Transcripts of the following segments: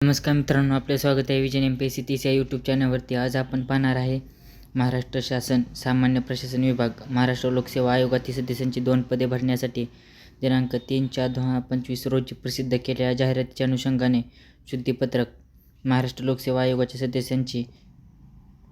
नमस्कार मित्रांनो, आपले स्वागत आहे विजन MPSC 30 या यूट्यूब चॅनलवरती. आज आपण पाहणार आहे महाराष्ट्र शासन सामान्य प्रशासन विभाग महाराष्ट्र लोकसेवा आयोगातील सदस्यांची 2 पदे भरण्यासाठी दिनांक 3/4/2025 रोजी प्रसिद्ध केलेल्या जाहिरातीच्या अनुषंगाने शुद्धीपत्रक. महाराष्ट्र लोकसेवा आयोगाच्या सदस्यांची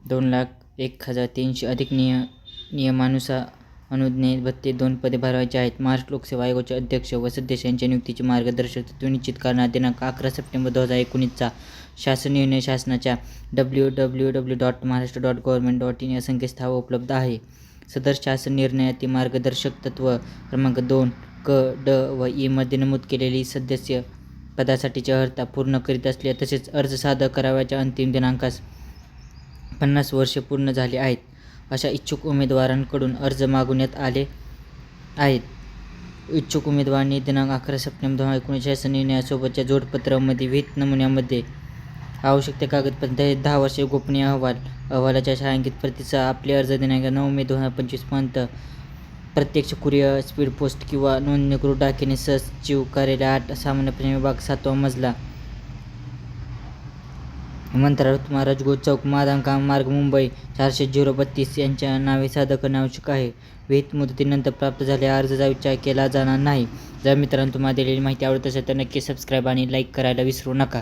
2,01,300 अधिक नियमानुसार अनुज्ञेय भत्ते 2 पदे भरायची आहेत. महाराष्ट्र लोकसेवा आयोगाचे अध्यक्ष व सदस्य यांच्या नियुक्तीची मार्गदर्शक तत्त्वे निश्चित करणारा दिनांक 11 सप्टेंबर 2019चा शासन निर्णय शासनाच्या www.maharashtra.government.in या संकेतस्थळावर उपलब्ध आहे. सदर शासन निर्णयातील मार्गदर्शक तत्त्व क्रमांक 2 क, ड व ई मध्ये नमूद केलेली सदस्य पदासाठीची अर्हता पूर्ण करीत असले तसेच अर्ज सादर करावयाच्या अंतिम दिनांकास 50 वर्षे पूर्ण झाली आहेत अशा इच्छुक उमेदवारांकडून अर्ज मागवण्यात आले आहेत. इच्छुक उमेदवारांनी दिनांक 11 सप्टेंबर 2019 शासन निर्णयासोबतच्या जोडपत्रामध्ये विहित नमुन्यामध्ये आवश्यक ते कागदपत्रे 10 वर्षे गोपनीय अहवालाच्या छायांकित प्रतीसह आपले अर्ज दिनांक 9 मे 2025 पर्यंत प्रत्यक्ष कुरिअर, स्पीड पोस्ट किंवा नोंदणीकृत डाकीने सचिव कार्यालय 8 सामान्य प्रशासन विभाग 7वा मजला मंत्रालय राजगोर चौक माधवकाम मार्ग मुंबई 400-032 यांच्या नावे सादर करणे आवश्यक आहे. विहित मुदतीनंतर प्राप्त झालेला अर्जाचा विचार केला जाणार नाही. जर मित्रांनो तुम्हाला दिलेली माहिती आवडत असेल तर नक्की सबस्क्राईब आणि लाईक करायला विसरू नका.